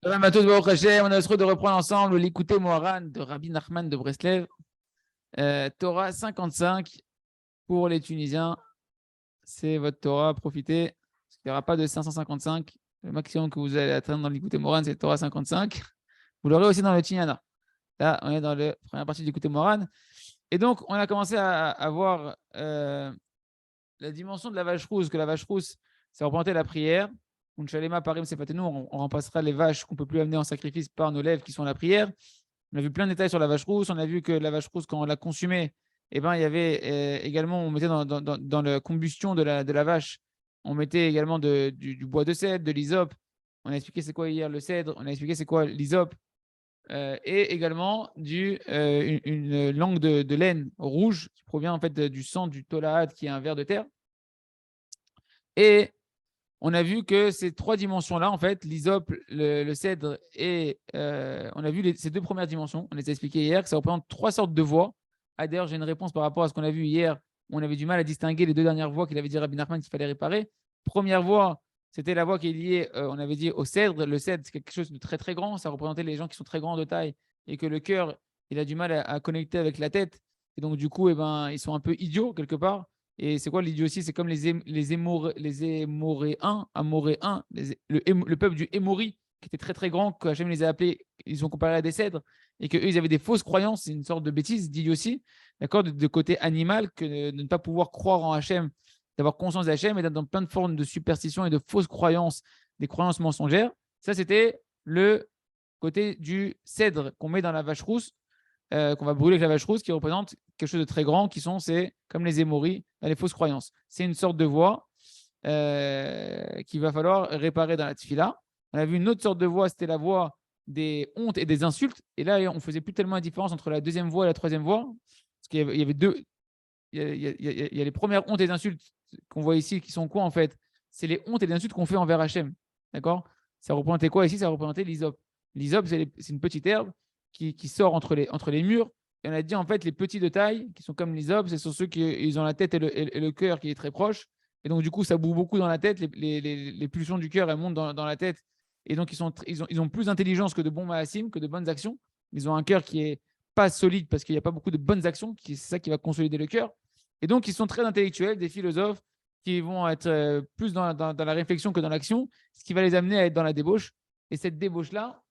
Shalom à tous, Baruch Hashem. On a le droit de reprendre ensemble l'écouter Moharan de Rabbi Nachman de Breslev. Torah 55 pour les Tunisiens. C'est votre Torah, profitez. Parce qu'il n'y aura pas de 555. Le maximum que vous allez atteindre dans l'écouter Moharan, c'est Torah 55. Vous l'aurez aussi dans le Tignana. Là, on est dans la première partie de l'écouter Moharan. Et donc, on a commencé à voir la dimension de la vache rousse, que la vache rousse, c'est représenter la prière. On remplacera les vaches qu'on ne peut plus amener en sacrifice par nos lèvres qui sont la prière. On a vu plein de détails sur la vache rousse. On a vu que la vache rousse, quand on l'a consumée, eh ben, il y avait également, on mettait dans la combustion de la vache, on mettait également du bois de cèdre, de l'hysope. On a expliqué c'est quoi hier le cèdre, on a expliqué c'est quoi l'hysope, et également une langue de laine rouge qui provient en fait du sang du tolaad qui est un ver de terre. Et on a vu que ces trois dimensions-là, en fait, l'hysope, le cèdre et on a vu ces deux premières dimensions, on les a expliquées hier, que ça représente trois sortes de voix. Ah, d'ailleurs, j'ai une réponse par rapport à ce qu'on a vu hier. On avait du mal à distinguer les deux dernières voix qu'il avait dit Rabbi Nachman qu'il fallait réparer. Première voix, c'était la voix qui est liée, on avait dit, au cèdre. Le cèdre, c'est quelque chose de très, très grand. Ça représentait les gens qui sont très grands de taille et que le cœur, il a du mal à connecter avec la tête. Et donc, du coup, eh ben, ils sont un peu idiots quelque part. Et c'est quoi l'idiotie? C'est comme les Émoréens, Amoréens, le peuple du Émori, qui était très très grand, qu'Hachem les a appelés, ils ont comparé à des cèdres, et qu'eux, ils avaient des fausses croyances, c'est une sorte de bêtise, d'idiotie, d'accord, de côté animal, que de ne pas pouvoir croire en Hachem, d'avoir conscience d'Hachem, et d'être dans plein de formes de superstitions et de fausses croyances, des croyances mensongères. Ça, c'était le côté du cèdre qu'on met dans la vache rousse, qu'on va brûler avec la vache rousse, qui représente quelque chose de très grand, c'est comme les émories, les fausses croyances. C'est une sorte de voie qu'il va falloir réparer dans la tfila. On a vu une autre sorte de voie, c'était la voie des hontes et des insultes. Et là, on ne faisait plus tellement la différence entre la deuxième voie et la troisième voie. Parce qu'il y avait deux. Il y a les premières hontes et les insultes qu'on voit ici, qui sont quoi en fait? C'est les hontes et les insultes qu'on fait envers Hachem. D'accord? Ça représentait quoi ici? Ça représentait l'hysope. L'hysope, c'est une petite herbe qui sort entre les murs. Et on a dit en fait, les petits de taille, qui sont comme l'hysope, ce sont ceux qui ils ont la tête et le cœur qui est très proche. Et donc, du coup, ça boue beaucoup dans la tête. Les pulsions du cœur, elles montent dans la tête. Et donc, ils ont plus d'intelligence que de bons maasim, que de bonnes actions. Ils ont un cœur qui est pas solide parce qu'il n'y a pas beaucoup de bonnes actions. C'est ça qui va consolider le cœur. Et donc, ils sont très intellectuels, des philosophes qui vont être plus dans la réflexion que dans l'action, ce qui va les amener à être dans la débauche. Et cette débauche-là,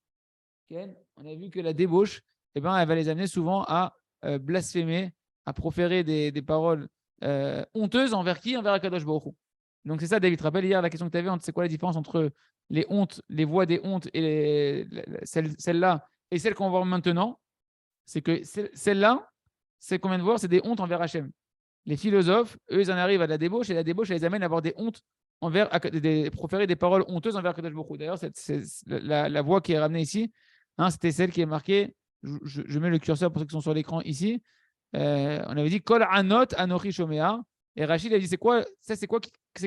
on a vu que la débauche, eh ben, elle va les amener souvent à blasphémer, à proférer des paroles honteuses envers qui? Envers Akadosh Baruch Hu. Donc c'est ça, David. Tu te rappelles hier la question que tu avais, c'est quoi la différence entre les hontes, les voix des hontes et celle-là et celle qu'on va voir maintenant? C'est que celle-là, c'est combien de voix? C'est des hontes envers Hachem. Les philosophes, eux, ils en arrivent à la débauche et la débauche, elle les amène à avoir des hontes envers, proférer des paroles honteuses envers Akadosh Baruch Hu. D'ailleurs, c'est la voix qui est ramenée ici, hein, c'était celle qui est marquée. Je mets le curseur pour ceux qui sont sur l'écran ici. On avait dit Kol Anot Anochi Shomea. Et Rachid a dit c'est quoi c'est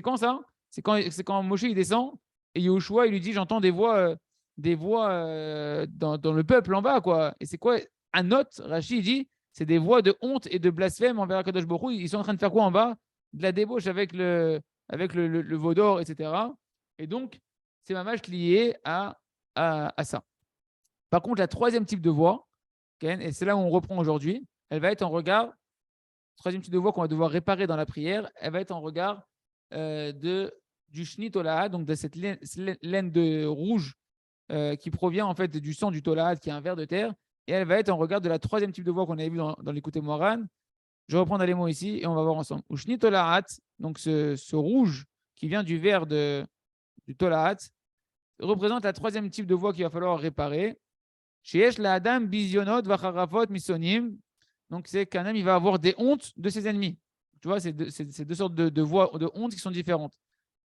quand ça? C'est quand Moshe il descend et Yoshua il lui dit j'entends des voix dans le peuple en bas quoi. Et c'est quoi Anot? Rachid dit c'est des voix de honte et de blasphème envers Akadosh Baruch Hu. Ils sont en train de faire quoi en bas? De la débauche avec le veau d'or, etc. Et donc, c'est mamash lié à ça. Par contre, la troisième type de voix, et c'est là où on reprend aujourd'hui, elle va être en regard, troisième type de voix qu'on va devoir réparer dans la prière, elle va être en regard du shnit tolaad, donc de cette laine de rouge qui provient en fait du sang du tolaad, qui est un ver de terre, et elle va être en regard de la troisième type de voix qu'on avait vu dans l'écouté Moran. Je reprends les mots ici et on va voir ensemble. Ushni tolaat, donc ce rouge qui vient du ver du tolaat, représente la troisième type de voix qu'il va falloir réparer. Sheyesh la adam bizionot vacharafot misonim. Donc c'est qu'un homme il va avoir des hontes de ses ennemis. Tu vois, c'est deux sortes de voix de honte qui sont différentes.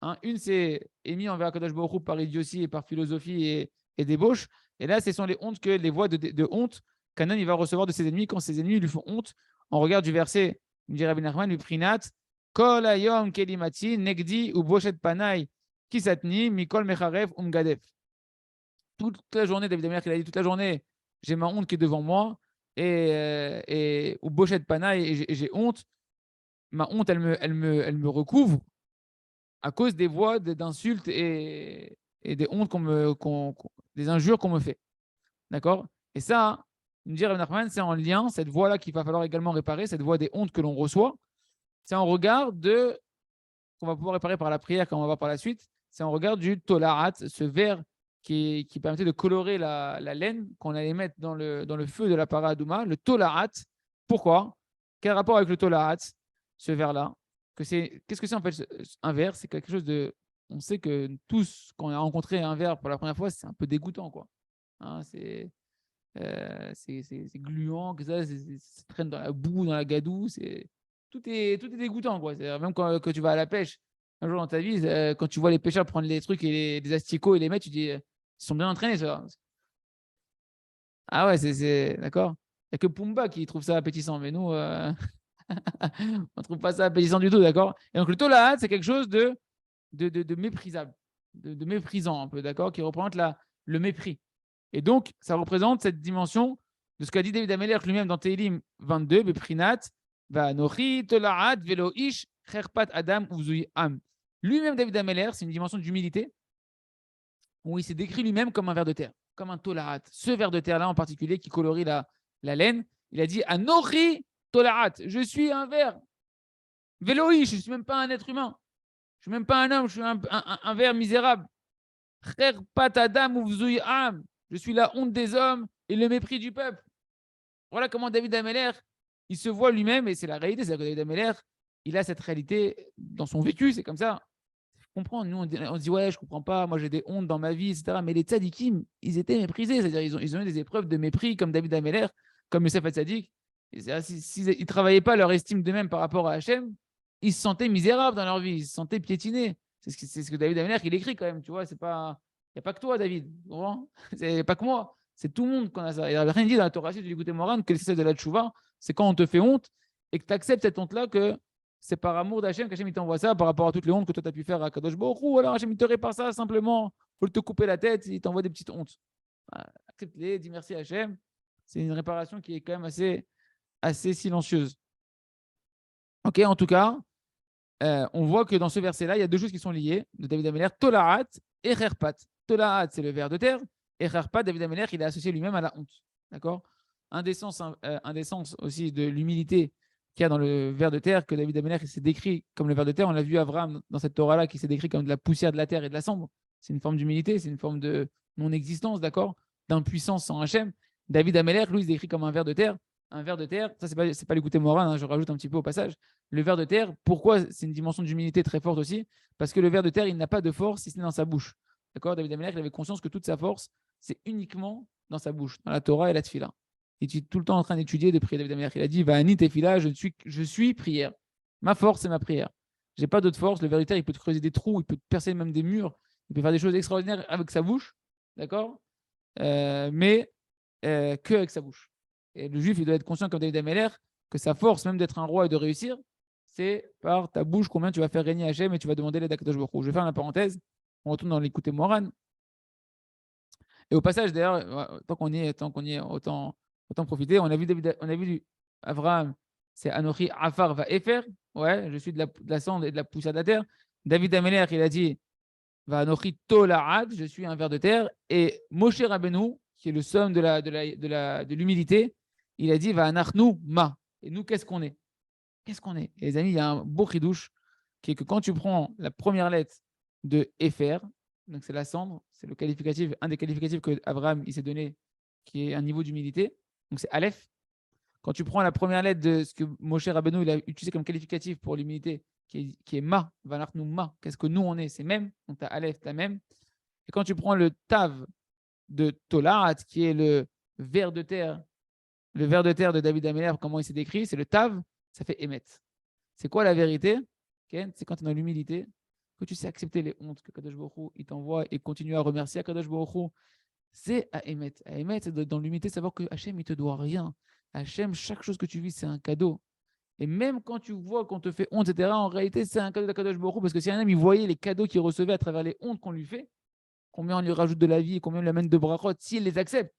Hein, une c'est émis envers Akadosh Baruch Hu par idiotie et par philosophie et débauche. Et là, ce sont les hontes les voix de honte qu'un homme il va recevoir de ses ennemis quand ses ennemis lui font honte. On regarde du verset, il dit Rabbi Nachman, le prinat, Kol ayom kelimati negdi ou boshet panai kisatni mikol mecharev umgadef. Toute la journée, David Amer, il a dit toute la journée, j'ai ma honte qui est devant moi et ou boshet panai et j'ai honte. Ma honte, elle me recouvre à cause des voix d'insultes et des hontes des injures qu'on me fait. D'accord? Et ça, nous dit Rabbi Nachman, c'est en lien, cette voie-là qu'il va falloir également réparer, cette voie des hontes que l'on reçoit. C'est en regard de, qu'on va pouvoir réparer par la prière, comme on va voir par la suite, c'est en regard du tolarat, ce verre qui permettait de colorer la laine qu'on allait mettre dans le feu de la paradouma, le tolarat. Pourquoi? Quel rapport avec le tolarat, ce verre-là? Qu'est-ce que c'est en fait un verre? C'est quelque chose de. On sait que tous, quand on a rencontré un verre pour la première fois, c'est un peu dégoûtant, quoi. Hein, c'est gluant, que ça traîne dans la boue, dans la gadoue. Tout est dégoûtant, quoi. Même quand tu vas à la pêche, un jour dans ta vie, quand tu vois les pêcheurs prendre les trucs et les asticots et les mettre, tu dis, ils sont bien entraînés, ça. Ah ouais, d'accord. Il n'y a que Pumba qui trouve ça appétissant, mais nous, on ne trouve pas ça appétissant du tout, d'accord? Et donc le tolaat, c'est quelque chose de méprisable, de méprisant un peu, d'accord? Qui représente le mépris. Et donc, ça représente cette dimension de ce qu'a dit David Amelech lui-même dans Tehillim 22, Beprinat, Vanochi, Tolaat, Velo Ish, Cherpat Adam, Uzui Am. Lui-même, David Amelech, c'est une dimension d'humilité où il s'est décrit lui-même comme un ver de terre, comme un Tolaat. Ce ver de terre-là en particulier qui colorie la laine, il a dit Anochi Tolaat, je suis un ver. Velo Ish, je ne suis même pas un être humain. Je ne suis même pas un homme, je suis un ver misérable. Cherpat Adam, Uzui Am. Je suis la honte des hommes et le mépris du peuple. Voilà comment David Ameller, il se voit lui-même, et c'est la réalité, c'est que David Ameller, il a cette réalité dans son vécu, c'est comme ça. Je comprends, nous on se dit, ouais, je comprends pas, moi j'ai des hontes dans ma vie, etc. Mais les tzadikim, ils étaient méprisés, c'est-à-dire ils ont eu des épreuves de mépris comme David Ameller, comme Youssef Hatzadik. S'ils ne travaillaient pas leur estime d'eux-mêmes par rapport à Hachem, ils se sentaient misérables dans leur vie, ils se sentaient piétinés. C'est ce que David Ameller, il écrit quand même, tu vois, c'est pas. Il n'y a pas que toi, David. C'est pas que moi. C'est tout le monde qu'on a ça. Il n'y a rien dit dans la Torah, si tu écoutes Moran, que c'est de la tchouva, c'est quand on te fait honte et que tu acceptes cette honte-là, que c'est par amour d'Hachem qu'Hachem il t'envoie ça par rapport à toutes les hontes que toi tu as pu faire à Kadosh Baruch Hu. Alors Hachem il te répare ça simplement pour te couper la tête, il t'envoie des petites hontes. Accepte-les, dis merci à Hachem. C'est une réparation qui est quand même assez silencieuse. Ok, en tout cas, on voit que dans ce verset-là, il y a deux choses qui sont liées de David Ameller, Tolaat et Cherpat. Tolaat, c'est le ver de terre, et Cherpat, David Ameller, il est associé lui-même à la honte. D'accord? Un des sens aussi de l'humilité qu'il y a dans le ver de terre, que David Ameller s'est décrit comme le ver de terre. On l'a vu Abraham dans cette Torah-là qui s'est décrit comme de la poussière de la terre et de la cendre. C'est une forme d'humilité, c'est une forme de non-existence, d'accord? D'impuissance sans Hachem. David Ameller, lui, il se décrit comme un ver de terre. Un ver de terre, ça, c'est pas l'écouter Moran, hein, je rajoute un petit peu au passage. Le ver de terre, pourquoi c'est une dimension d'humilité très forte aussi? Parce que le ver de terre, il n'a pas de force si ce n'est dans sa bouche. D'accord? David Ameller, il avait conscience que toute sa force, c'est uniquement dans sa bouche, dans la Torah et la Tfila. Il est tout le temps en train d'étudier, de prier. David Ameller, il a dit, Va'ani tefila, je suis prière. Ma force, c'est ma prière. J'ai pas d'autre force. Le ver de terre, il peut te creuser des trous, il peut te percer même des murs, il peut faire des choses extraordinaires avec sa bouche. D'accord? Mais que avec sa bouche. Et le juif, il doit être conscient, comme David Ameller, que sa force, même d'être un roi et de réussir, c'est par ta bouche combien tu vas faire régner Hachem et tu vas demander l'aide à Kadosh Baruch Hu. Je vais faire la parenthèse. On retourne dans l'écouter Moran. Et au passage, d'ailleurs, tant qu'on y est, autant profiter. On a vu Abraham, c'est Anochi Afar va Efer. Ouais, je suis de la cendre et de la poussière de la terre. David Ameller, il a dit va Anochi Tolaad, je suis un ver de terre. Et Moshe Rabbeinu, qui est le somme de l'humilité, il a dit va Anachnu Ma. Et nous, qu'est-ce qu'on est? Qu'est-ce qu'on est? Et les amis, il y a un beau chidouche qui est que quand tu prends la première lettre de Efer, donc c'est la cendre, c'est le qualificatif, un des qualificatifs que Abraham il s'est donné, qui est un niveau d'humilité, donc c'est Aleph. Quand tu prends la première lettre de ce que Moshe Rabbeinu il a utilisé comme qualificatif pour l'humilité, qui est Ma, Vanachnu Ma, qu'est-ce que nous on est? C'est même, donc tu as Aleph, tu as même. Et quand tu prends le Tav de Tolaat, qui est le ver de terre de David Ameller, comment il s'est décrit, c'est le Tav, ça fait émettre. C'est quoi la vérité? C'est quand tu es dans l'humilité, que tu sais accepter les hontes que Kadosh Baruch Hu, il t'envoie et continuer à remercier Kadosh Baruch Hu. C'est à émettre. À émettre, c'est dans l'humilité, savoir que Hachem, il ne te doit rien. Hachem, chaque chose que tu vis, c'est un cadeau. Et même quand tu vois qu'on te fait honte, etc., en réalité, c'est un cadeau de Kadosh Baruch Hu, parce que si un homme, il voyait les cadeaux qu'il recevait à travers les hontes qu'on lui fait, combien on lui rajoute de la vie et combien on lui amène de brachot, s'il les accepte.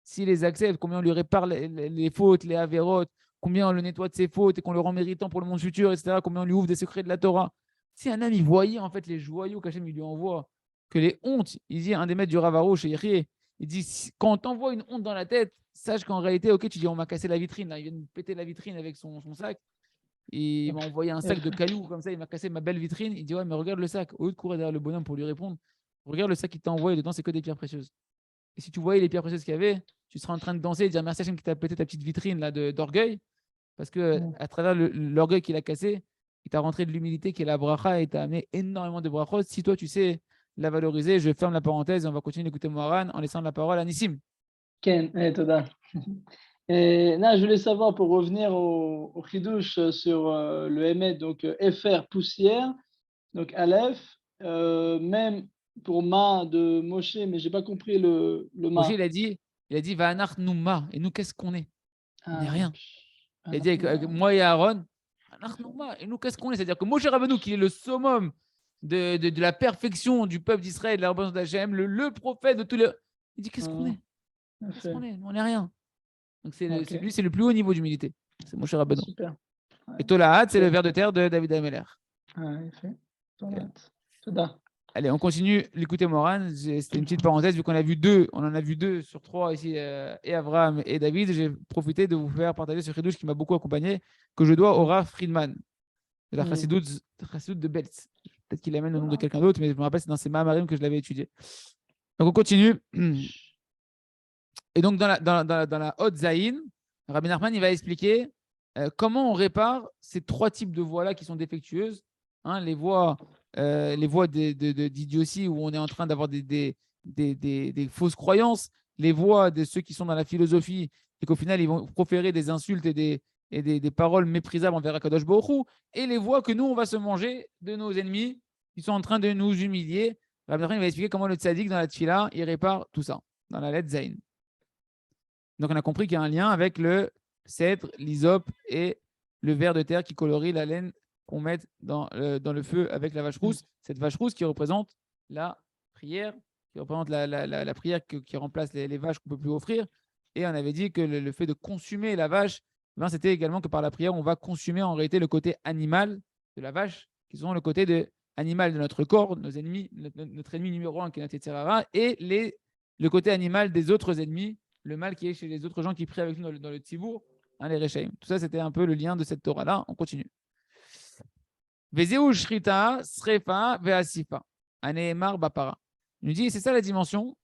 S'il les accepte, combien on lui répare les fautes, les avérotes, combien on le nettoie de ses fautes et qu'on le rend méritant pour le monde futur, etc., combien on lui ouvre des secrets de la Torah. Si un homme, il voyait en fait les joyaux qu'Hachem lui envoie, que les hontes, il dit un des maîtres du Ravaro chez Yéhié, Il dit, quand on t'envoie une honte dans la tête, sache qu'en réalité, ok, tu dis, on m'a cassé la vitrine, là. Il vient de me péter la vitrine avec son sac. Et il m'a envoyé un sac de cailloux comme ça, il m'a cassé ma belle vitrine. Il dit, ouais, mais regarde le sac. Au lieu de courir derrière le bonhomme pour lui répondre, regarde le sac qu'il t'a envoyé, dedans, c'est que des pierres précieuses. Et si tu voyais les pierres précieuses qu'il y avait, tu serais en train de danser et de dire merci Hachem qui t'a pété ta petite vitrine là d'orgueil. Parce que à travers l'orgueil qu'il a cassé, il t'a rentré de l'humilité qui est la bracha et t'a amené énormément de brachot. Si toi, tu sais la valoriser, je ferme la parenthèse et on va continuer d'écouter Moharan en laissant la parole à Nissim. Ken, toda. Et là, je voulais savoir, pour revenir au chidouche sur le Hémet, donc FR, poussière, donc Aleph, même pour Ma de Moshe, mais j'ai pas compris le Moshe, Ma. il a dit Va'anach Nouma. Et nous, qu'est-ce qu'on est? On n'est Ah, rien. Il a dit avec moi et Aaron, Va'anach Nouma. Et nous, qu'est-ce qu'on est? C'est-à-dire que Moshe Rabbeinu, qui est le summum de la perfection du peuple d'Israël, de la reconnaissance d'Hachem, le prophète de tous les. Il dit qu'est-ce qu'on est? Qu'est-ce qu'on est? On n'est rien. Donc lui, c'est le plus haut niveau d'humilité. C'est Moshe Rabbeinu. Super. Ouais. Et Tolahat, c'est le ver de terre de David Ameler. Okay. Allez, on continue l'écouter Moran. C'était une petite parenthèse, vu qu'on a vu deux, on en a vu deux sur trois ici, et Abraham et David. J'ai profité de vous faire partager ce chidouche qui m'a beaucoup accompagné, que je dois au Rav Friedman, de la Chassidut de Belz. Peut-être qu'il amène le nom de quelqu'un d'autre, mais je me rappelle, c'est dans ces Mahamarim que je l'avais étudié. Donc on continue. Et donc dans la Hot Zayin, Rabbi Nachman il va expliquer comment on répare ces trois types de voies-là qui sont défectueuses. Hein, les voies d'idiotie où on est en train d'avoir des fausses croyances, les voies de ceux qui sont dans la philosophie et qu'au final ils vont proférer des insultes et des paroles méprisables envers Akadosh Baruch Hu, et les voies que nous on va se manger de nos ennemis qui sont en train de nous humilier. Rabbi Nachman va expliquer comment le tzaddik dans la tfila il répare tout ça dans la lettre Zayin. Donc, on a compris qu'il y a un lien avec le cèdre, l'hysope et le ver de terre qui colorie la laine qu'on met dans le feu avec la vache rousse. Cette vache rousse qui représente la prière, qui représente la prière qui remplace les vaches qu'on ne peut plus offrir. Et on avait dit que le fait de consumer la vache, c'était également que par la prière, on va consumer en réalité le côté animal de la vache, qui sont le côté animal de notre corps, nos ennemis, notre ennemi numéro un qui est notre Yetzirah, et le côté animal des autres ennemis, le mal qui est chez les autres gens qui prient avec nous dans le Tzibour, hein, les Rechaim. Tout ça, c'était un peu le lien de cette Torah-là. On continue. Vezeu Shrita, Srefa, Veasifa. Aneemar Bapara. Il nous dit, c'est ça la dimension.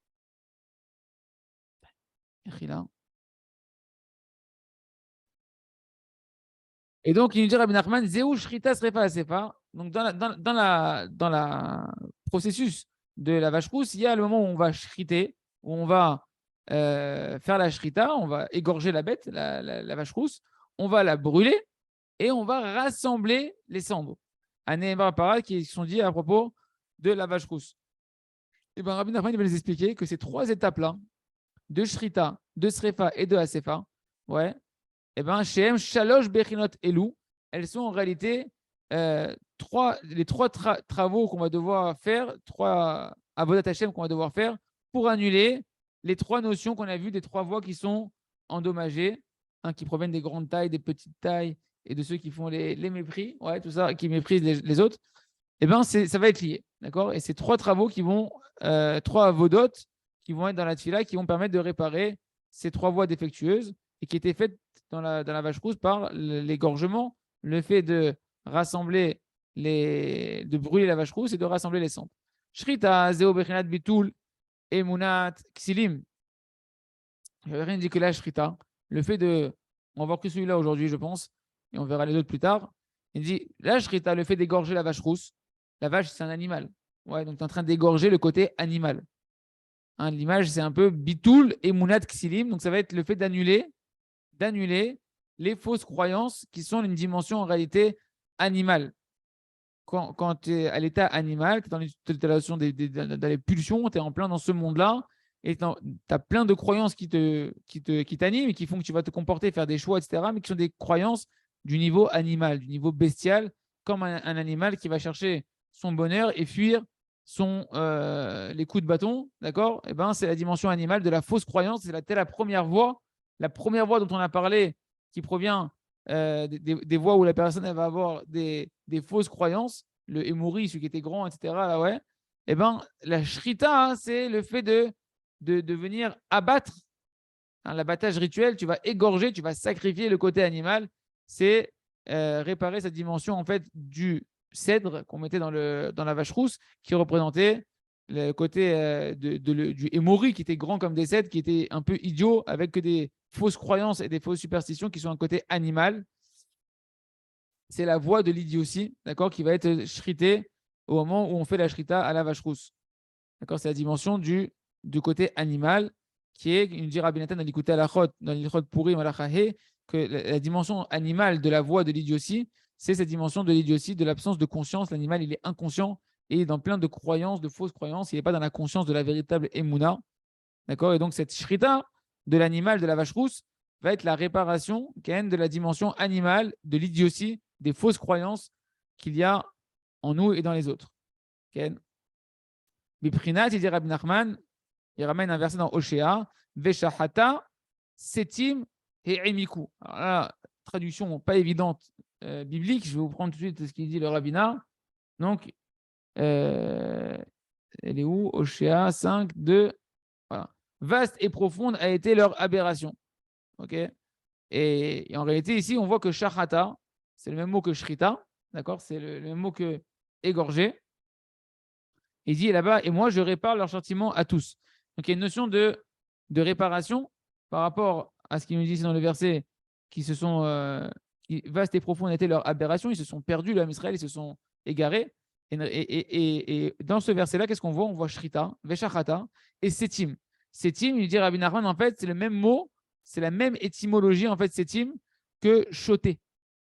Et donc, il nous dit Rabbi Nachman, Zeu Shrita, Srefa, Veasifa. Donc, dans la processus de la vache rousse, il y a le moment où on va shriter, où on va faire la shrita, on va égorger la bête, la vache rousse, on va la brûler et on va rassembler les cendres. Anébar Parad qui sont dit à propos de la vache rousse. Et bien Rabbi Nachman va nous expliquer que ces trois étapes-là, de shrita, de srefa et de asefa, ouais, et bien Shem Shalosh Bechinot Elou, elles sont en réalité les trois travaux qu'on va devoir faire, trois avodat Hashem qu'on va devoir faire pour annuler les trois notions qu'on a vues des trois voies qui sont endommagées, hein, qui proviennent des grandes tailles, des petites tailles et de ceux qui font les mépris, ouais, tout ça, qui méprisent les autres, et bien ça va être lié, d'accord. Et ces trois travaux qui vont, trois avodotes qui vont être dans la tfila, qui vont permettre de réparer ces trois voies défectueuses et qui étaient faites dans la vache rousse par l'égorgement, le fait de rassembler de brûler la vache rousse et de rassembler les cendres. Shrita, Zeo Bechinat Bitul, Emunat, Ksilim. Je n'avais rien dit que la Shrita, le fait de. On va voir que celui-là aujourd'hui, je pense, et on verra les autres plus tard. Il dit la Shrita, le fait d'égorger la vache rousse. La vache, c'est un animal. Ouais, donc tu es en train d'égorger le côté animal. Hein, l'image, c'est un peu Bitul, Emunat, Ksilim. Donc ça va être le fait d'annuler les fausses croyances qui sont une dimension en réalité animale. Quand tu es à l'état animal, tu es dans l'état dans les pulsions, tu es en plein dans ce monde-là, et tu as plein de croyances qui t'animent et qui font que tu vas te comporter, faire des choix, etc., mais qui sont des croyances du niveau animal, du niveau bestial, comme un animal qui va chercher son bonheur et fuir les coups de bâton, d'accord. Et ben, c'est la dimension animale de la fausse croyance, c'est la première voie dont on a parlé, qui provient des voies où la personne elle va avoir des fausses croyances, le Emouri, celui qui était grand, etc. Là, ouais. Et ben, la shrita, hein, c'est le fait de de venir abattre, hein, l'abattage rituel, tu vas égorger, tu vas sacrifier le côté animal. C'est réparer cette dimension en fait du cèdre qu'on mettait dans la vache rousse, qui représentait le côté du émori, qui était grand comme des cèdres, qui était un peu idiot, avec que des fausses croyances et des fausses superstitions qui sont un côté animal. C'est la voie de l'idiotie, d'accord, qui va être shritée au moment où on fait la shrita à la vache rousse. D'accord, c'est la dimension du côté animal, qui est, il nous dit Rabbi Nathan dans l'Ikouté Alachot, dans l'Ilchot Purim Alachahe, que la dimension animale de la voie de l'idiotie, c'est cette dimension de l'idiotie, de l'absence de conscience. L'animal, il est inconscient et dans plein de croyances, de fausses croyances. Il n'est pas dans la conscience de la véritable Emouna. D'accord. Et donc, cette shrita de l'animal, de la vache rousse, va être la réparation de la dimension animale, de l'idiotie, des fausses croyances qu'il y a en nous et dans les autres. Biprinat, il dit Rabbi Nachman, il ramène un verset dans Oshéa, Veshahata, Setim et Emiku. Alors là, traduction pas évidente biblique, je vais vous prendre tout de suite ce qu'il dit le rabbinat. Donc, elle est où? Oshéa 5, 2. Voilà. Vaste et profonde a été leur aberration. Ok. Et en réalité, ici, on voit que Shahata, c'est le même mot que Shrita, d'accord? C'est le même mot que égorger. Il dit là-bas, et moi, je répare leurs sentiments à tous. Donc, il y a une notion de réparation par rapport à ce qu'il nous dit ici dans le verset, qui se sont, vaste et profonde étaient leur aberration, ils se sont perdus, l'homme Israël, ils se sont égarés. Et dans ce verset-là, qu'est-ce qu'on voit? On voit Shrita, Veshachata et Setim. Setim, il dit Rabbi Nachman, en fait, c'est le même mot, c'est la même étymologie, en fait, Setim, que choter.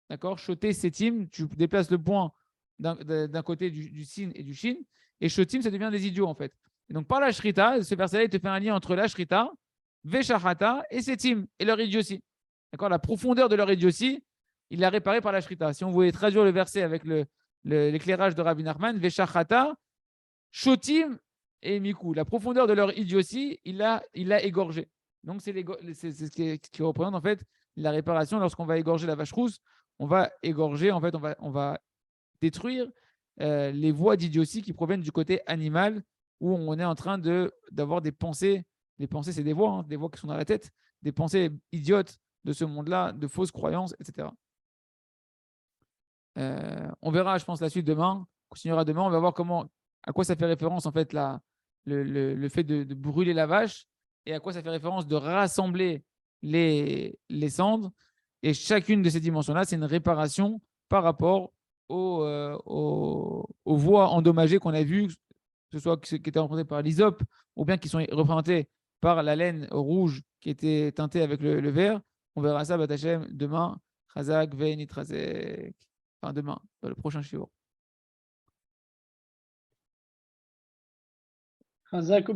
D'accord? Choter, Setim, tu déplaces le point d'un côté du sin et du shin, et shotim, ça devient des idiots, en fait. Et donc, par la shrita, ce verset-là, il te fait un lien entre la shrita, veshachata et setim, et leur idiotie. D'accord? La profondeur de leur idiotie, il l'a réparé par la shrita. Si on voulait traduire le verset avec l'éclairage de Rabbi Nachman, veshachata, shotim et miku. La profondeur de leur idiotie, il l'a égorgé. Donc, c'est ce qui représente, en fait, la réparation. Lorsqu'on va égorger la vache rousse, on va égorger, en fait, on va détruire les voies d'idiotie qui proviennent du côté animal, où on est en train d'avoir des pensées. Les pensées, c'est des voix qui sont dans la tête, des pensées idiotes de ce monde-là, de fausses croyances, etc. On verra, je pense, la suite demain. On continuera demain. On va voir à quoi ça fait référence, en fait, le fait de brûler la vache, et à quoi ça fait référence de rassembler les cendres. Et chacune de ces dimensions-là, c'est une réparation par rapport aux voies endommagées qu'on a vues, que ce soit qui étaient représentées par l'hysope, ou bien qui sont représentées par la laine rouge qui était teintée avec le vert. On verra ça, Batachem, demain. Chazak, Venitrazek. Enfin, demain, dans le prochain shiur. Chazak